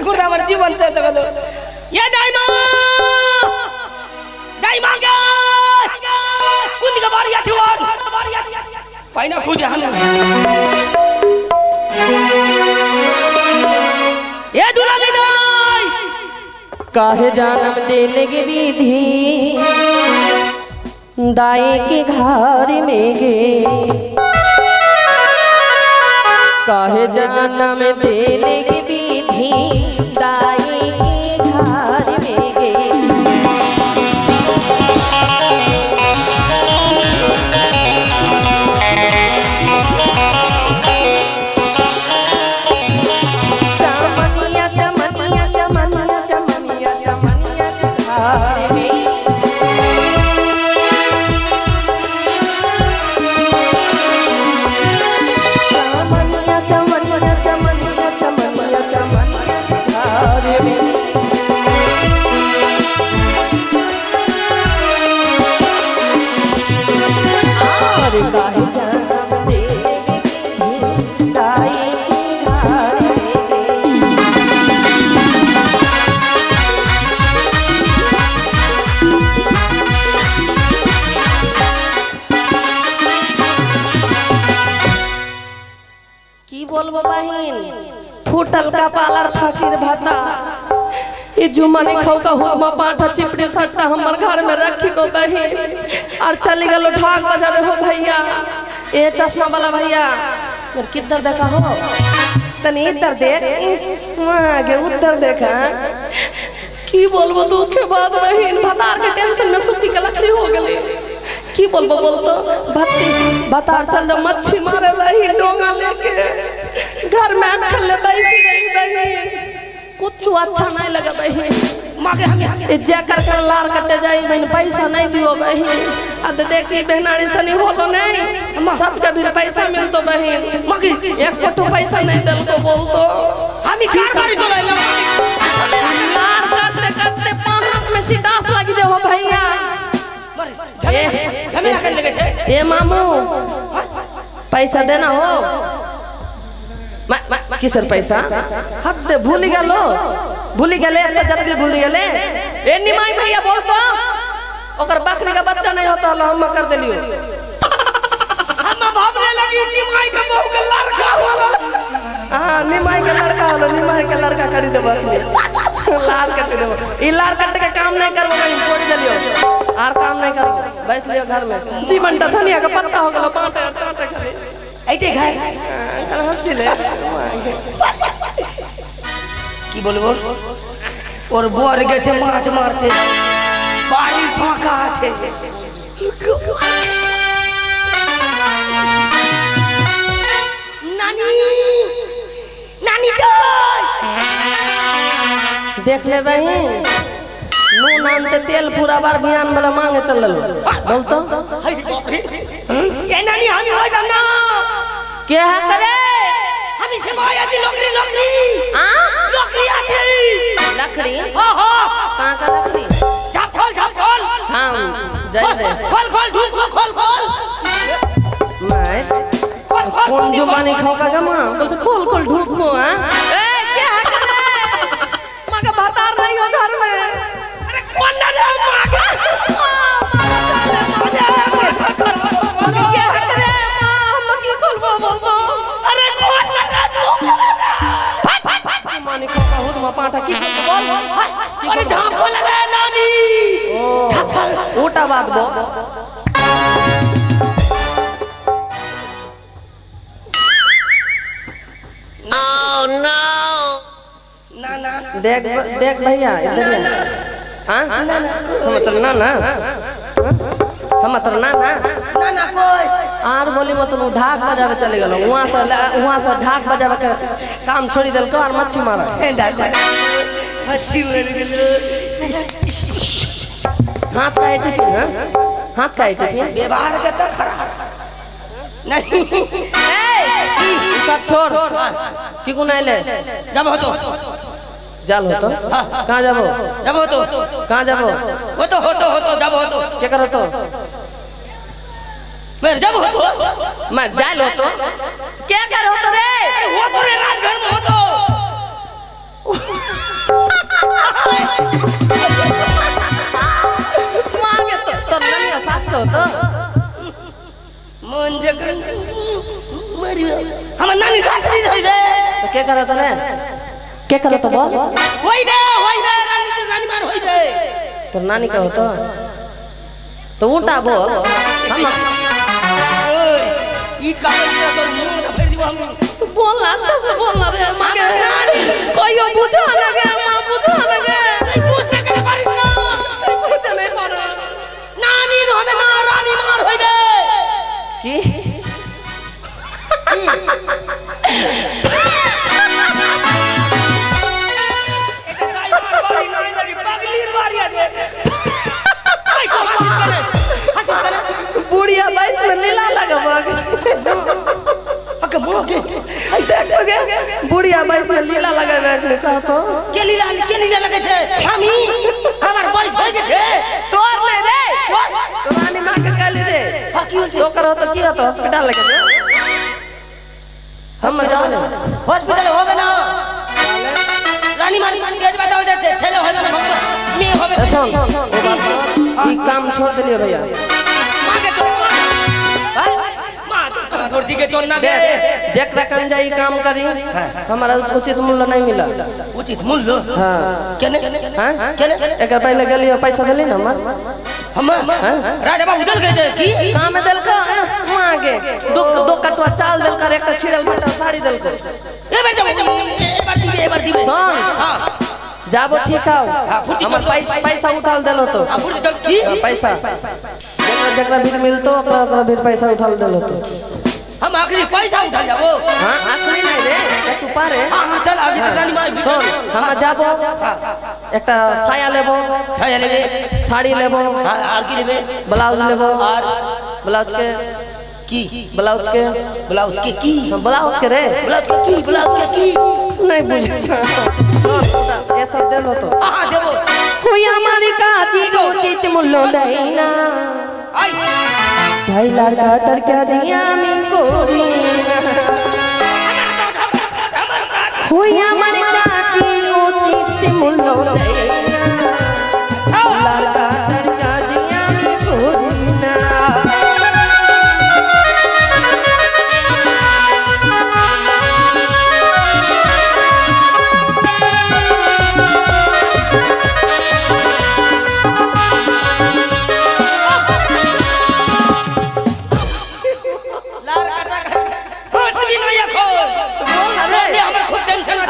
पूरा আমার জীবন শেষ হলো এ দাইমা দাইমা কে কোন দিকে বাড়ি আছে ওর পাই না খুঁজে হানে এ দুলামি দাই काहे जानम देले गे विधि दाए के घर में गे काहे जानम देले गे विधि दाए के घर में गे फूटल का पालर फकीर भाता ये जुमानी खाऊ का हुदमा पाठा चिपड़ी सट्टा हमर घर में रखी को बहिन और चली गलो ढाक बजावे हो भैया ये चश्मा वाला भैया मेरे किधर देखा हो तनी इधर देख आगे उधर देखा की बोलबो दुख के बाद बहिन भतार के टेंशन में सुखी कलकड़ी हो गली की बोलबो बोलतो भतार चल जा मच्छी मारे बहिन डोंगा लेके घर में अखल बैसी रही बहिन कुछ अच्छा नहीं लगा बहिन मागे हम जेकर कर लार कटे जाई बहिन पैसा नहीं दियो बहिन अद देखी बहनाड़ी सनी होलो नहीं सबके भी पैसा मिलतो बहिन मागे एक फोटो पैसा नहीं दल को बोलतो हम ही कार गाड़ी चला लार करते करते पांच में सिटास लगी दे हो भैया झमेला कर लगे छे ए मामू पैसा देना हो किसर पैसा हद भूली गलो तो जल्दी भूली गले ए निमाई भैया बोल तो ओकर बकरी का बच्चा नहीं होता हलो हम कर देलियो हम भावने लगी निमाई के बहू के लड़का होला हां निमाई के लड़का हलो निमाई के लड़का करी देबो लाल कट देबो ई लाल कट के काम नहीं करबो कहीं छोड़ देलियो आर काम नहीं करबो बैठ लियो घर में जीवन ता धनिया का पत्ता हो गेलो बाटे चाटे खाली ऐते घर कल हंसी ले की बोलबो और बोर गेছে মাছ মারতে বাড়ি ফাঁকা আছে नानी नानी देख ले बहन नू नाम ते तेल पूरा बार बियान वाला मांगे चलल बोल तो ये नानी हम हो जाना क्या करे हम से भाई आज लकड़ी हां लकड़ी आछे लकड़ी हां हां कहां का लकड़ी झाप खोल हां जय दे खोल धूप खोल मैं कौन जो माने खाओ का गमा बोल तो खोल ढूक मो हां ए क्या करे मगा भातार नहीं हो घर में अरे कौन ना रे मागा पाठा की बोल अरे झाप खोल रे नानी ठखल उल्टा बात बोल ना देख भैया इधर हां मतलब ना हम मतलब ना कोई आर बोली मत ढाक बजावे चले गेलो वहां से ढाक बजावे के काम छोड़ी देल को और मच्छी मारा हंसी उड़ गेलो हाथ का टिफिन हाथ का टिफिन व्यवहार के तो खराब नहीं सब छोड़ की को नहीं ले जब हो तो जाल हो तो कहां जाबो जब हो तो कहां जाबो हो तो जब हो तो क्या करो तो मैं जब हो तो मैं जाल हो तो क्या कर हो तो रे हो तो रे राजघर में हो तो मांगे तो नानी सास तो मन जकर मरी हम नानी सास नहीं होई दे तो क्या करा तने क्या करा तो बोल होई दे रानी मार होई दे तो नानी का होता तो उल्टा बोल हम ईट का दिया तो मुंह में फेर दियो हम बोलना अच्छा से बोलना रे मांगे कोई बुझा लगे मां बुझा लगे पूछने के पारी ना बुझा नहीं पर नानी नो हमें ना रानी मार होई दे की बुढ़िया बाइस में नीला लगा अके मोगे बुढ़िया बाइस में लीला लगा कहा तो के लीला लगे छे हम ही हमार बाइस होई गे छे तोर ले रे तो रानी मां के गाली रे हां की होते तो करो तो किया तो हॉस्पिटल लगे हम जाओ हॉस्पिटल होवे ना रानी मारी गेट बताओ छे छेले होवे ना मैं होवे सुन वो बात ई काम छोड़ दिलियो भैया मांगे तो मां जी के चोरना दे जेकरा कन जाई काम करी हमारा उचित मूल्य नहीं मिला उचित मूल्य हां केने हां केने एकर पहले गेलियो पैसा देली ना हम राजा बाबू दल के दे की काम देल का मांगे दो कटवा चाल देल कर एक छिड़ल फटा साड़ी देल को ए बार दीबे सुन हां जाबो ठीक आओ हम पैसा उठाल देलो तो की पैसा जेकरा भी मिलतो ओकरा भी पैसा उठाल देलो तो हम आखिरी पैसा उठा जाबो हां आखिरी नहीं रे तू पारे हां चल आगे रानी मार सुन हम जाबो एकटा साया लेबो साड़ी लेबो और की लेबे ब्लाउज लेबो और ब्लाउज के की की ब्लाउज के की ब्लाउज के रे ब्लाउज के की नहीं बुझा ये सब दे लो तो हां देबो होई हमारी काजी रोचित मुल्लो लेना आई भाई लड़का टर क्या जिया में कोरी होई हमारी काजी रोचित मुल्लो लेना लड़का टर क्या जिया में कोरी ना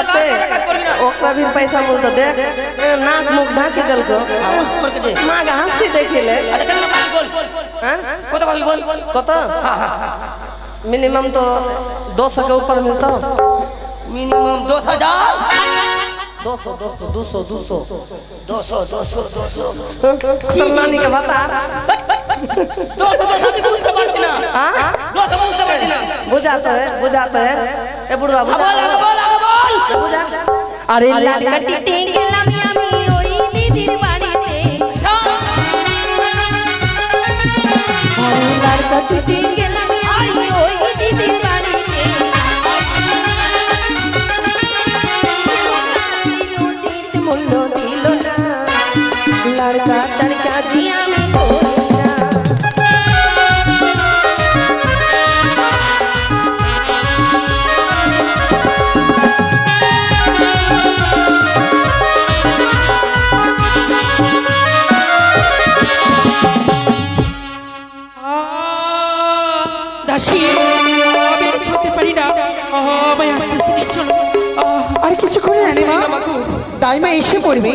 ओकरा भी पैसा मिल तो दे नाक मुख ढाकी दल को मां का हंसी देखे ले अरे कल बोल हां कत भाभी बोल कत हां मिनिमम तो 200 के ऊपर मिलता मिनिमम 2000 200 200 नानी के बता 200 भी पूछते पड़ती ना हां 200 पूछते पड़ती ना बुझाता है ए बुढ़वा बोल बुझा अरे लड़का टिटेंगे लमिया मी ओई दीदी बाड़ी ते अरे लड़का टिटेंगे लमिया मी ओई दीदी बाड़ी ते रोचित मुल्लो दिलो ना लड़का तड़का जिया में कोना আর কিছু করে না মা দাইমা এসে পড়বে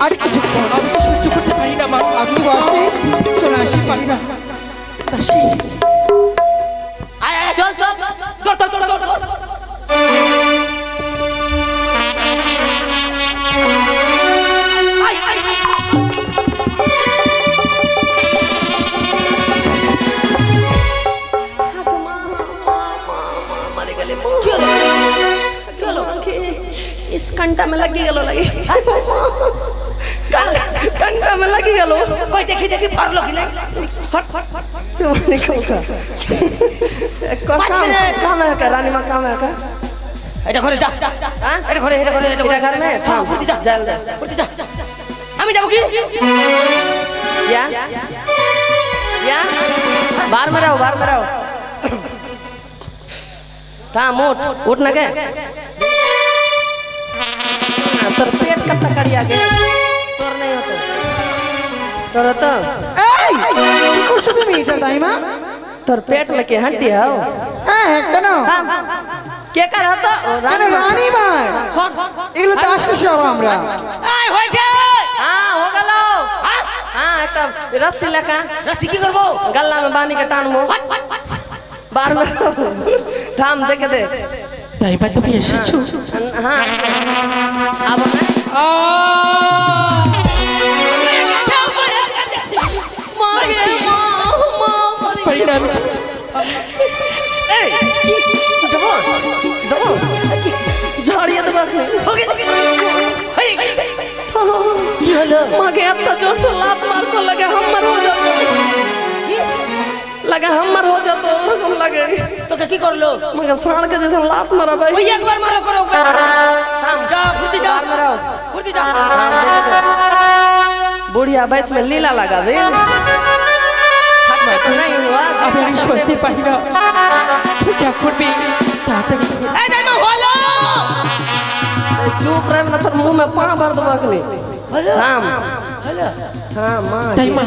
আর কিছু সহ্য করতে পারি না মা আপনি বসে চলে আসি পারি না चल दौड़ इस घंटा में लगी गलो लगी कंटा में लगी गलो कोई देखी देखी फाड़लो कि नहीं हट चुमानी खौका काम है का रानी माँ काम है का এটা ঘরে যা हाँ এটা ঘরে तेरा घर में हाँ फुर्ती जा जल्द फुर्ती जा আমি যাব কি या बाहर में रहो था मोट उठ ना के तोर पेट कत्ता करिया गे तोर नहीं होता तोर तो कुछ भी नहीं करता है माँ तोर पेट में के हड्डी है कनो के कर होता रानी माँ इगलो दाशिश हो हमरा আয় হয়েছে हाँ हो गलो हाँ एक रस्सी लगा রসি কি করব गल्ला में बानी के टानबो बाहर में थाम देखे दे दाइबा तो भी एसेছো हाँ अब मैं परिणाम झाड़िया तो बात नहीं हो गई की हलो मागे इतना जोर से लात मार को लगे हमर हो जातो लगे हमर हो जातो हम लगे তো কি করলো मगर साण के जैसे लात मारा भाई ওই একবার মারো করো हम जा फुर्ती जा बाहर में रहो फुर्ती जा बुढ़िया बैस में लीला लगा दे तो नहीं हुआ আমি আর সত্যি পারি না তুই যা করবি তাড়াতাড়ি এই যাই মা হলো चुप रहे ना तो मुंह में पान भर दो बकनी হলো हाँ হলো हाँ माँ দাইমা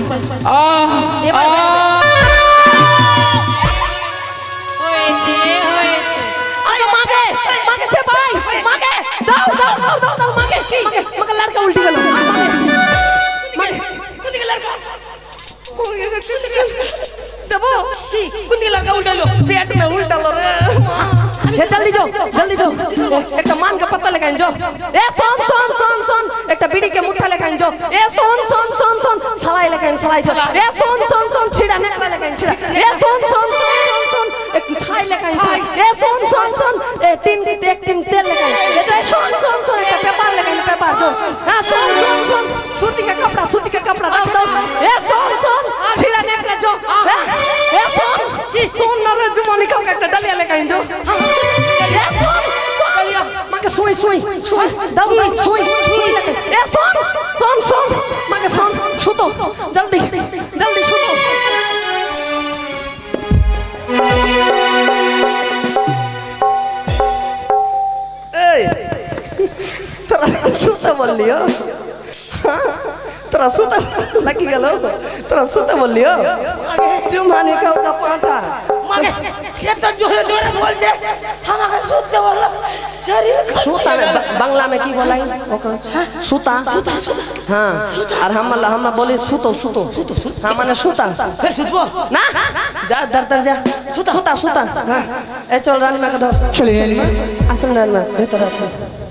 अरे मागे मागे से भाई मागे दौड़ मागे मागे लड़का उल्टी गलो मागे कुंदी का लड़का दबो कुंदी का लड़का उल्टा लो पेट में उल्टा लो रे ये जल्दी जाओ एक मान का पत्ता लेके जो ए सोन एक बीड़ी के मुट्ठा लेके जो ए सोन सलाई लेके सलाई जो ए सोन छिड़ा नेकड़ा लेके छिड़ा ए सोन एक छाई लेके छाई ए सोन ए टिन तेल लेके ये तो सोन एक पेपर लेके पेपर जो हां सोन सूती का कपड़ा दाओ ए सोन छिड़ा नेकड़ा जो ए सोन न जुमनी का एक डलिया लेके जो माके सोई दाऊ सोई लगे ए सोन माके सोन सुतो जल्दी सुतो ए तोरा सुतो बोल लियो तोरा सुतो लगी गेलो तोरा सुतो बोल लियो जुमानी का पाटा मागे ये तो जोरे जोरे बोल जे हमारे सूत बोल शरीर सूता में बांग्ला में की बोलाई सूता हाँ और हम बोले सूतो हाँ माने सूता फिर सुतबो ना जा दर जा सूता हाँ ए चल रानी माँ का धर चले रानी माँ आसन रानी माँ बेहतर आसन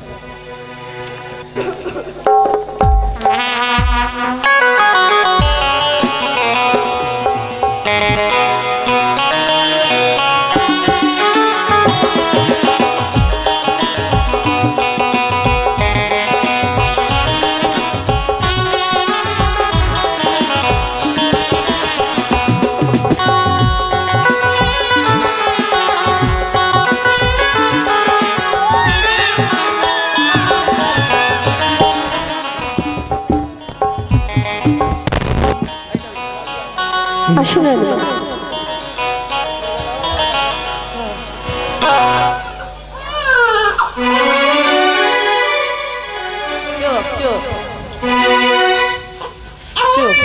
আসুন চুপ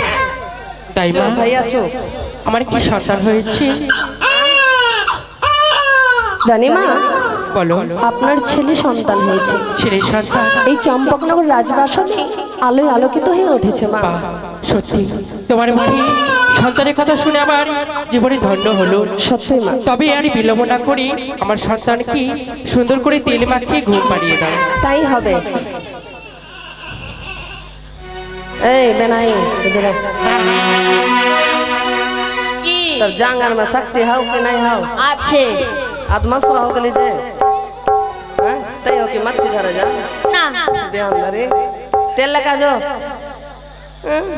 দাইমা ভাইয়া চুপ আমার কি সন্তান হয়েছে রানীমা বলো আপনার ছেলে সন্তান হয়েছে ছেলে সন্তান এই চম্পকনগর রাজপ্রাসাদে আলোয় আলোকিত হয়ে উঠেছে মা বাহ সত্যি তোমার মুখে সন্তানের কথা শুনে আমার জীবনে ধন্য হলো সত্যি মা তবে আর বিলম্ব না করে আমার সন্তানকে সুন্দর করে তেল মাখিয়ে ঘুম পাড়িয়ে দাও তাই হবে এই বেনাই इधर की তোর জাঙ্গার में शक्ति हाउ कि नहीं हाउ अच्छे आत्मा स्व हो गली जे हां तय हो कि मत सीधा जा ना ध्यान धरे तेल लगा जो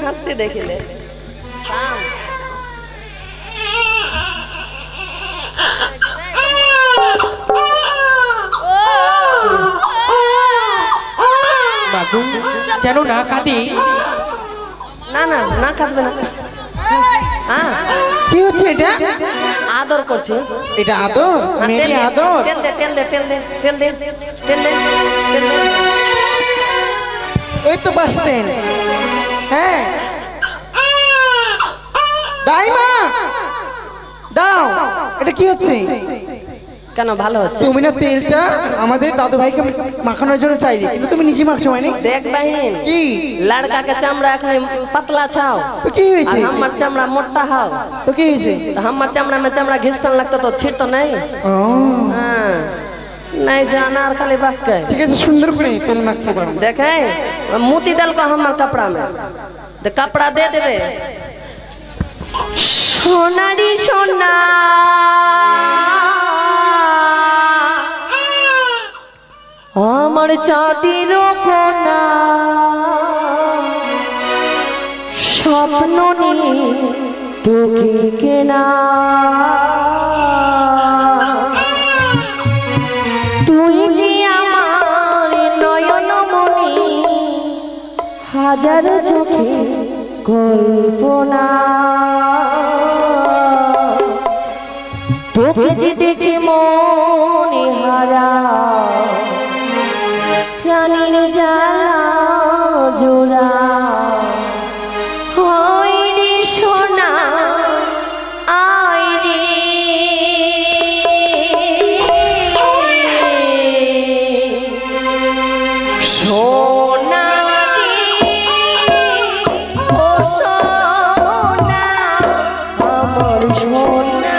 হাসতে দেখিলে মাগো জানো না কাঁদি। না না না কাঁদবে না। হ্যাঁ কি হচ্ছে এটা? আদর করছি। এটা আদর? মেয়েটি আদর? তেল দে তেল দে তেল দে তেল দে তেল দে তেল দে। ওই তো বাসতেন। হ্যাঁ দাইমা দাও। এটা কি হচ্ছে? কেন ভালো হচ্ছে? তুমি না তেলটা আমাদের দাদু ভাইকে মাখানোর জন্য চাইলে, কিন্তু তুমি নিজে মাখছো মানে। দেখ বাহিন কি लड़का के चमड़ा এখন पतला छाओ তো কি হয়েছে? और हमर चमड़ा मोटा हाओ তো কি হয়েছে? तो हमर चमड़ा में चमड़ा घिसन लगता तो छिड़ तो नहीं। ও हाँ नहीं जाना और खाली बात के ঠিক আছে, সুন্দর করে তেল মাখতে পারো। देखे मोती दल को हमर कपड़ा में तो कपड़ा दे देवे। सोनारी सोना আমার চাঁদের কোনা স্বপ্ন নিয়ে তোকে কেনা তুই যে আমার নয়ন মনি হাজার চোখে কল্পনা তোকে যে দেখে মনে হারা প্রাণীর জ্বালা জোড়া হয় রে সোনা আয় রে সোনা রে ও সোনা আমার সোনা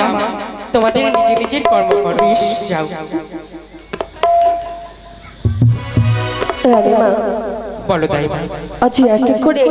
না মা, তোমাদের নিজের নিজের কর্ম করো, যাও। রানীমা, বলো তাই মা। আজ এক এক করে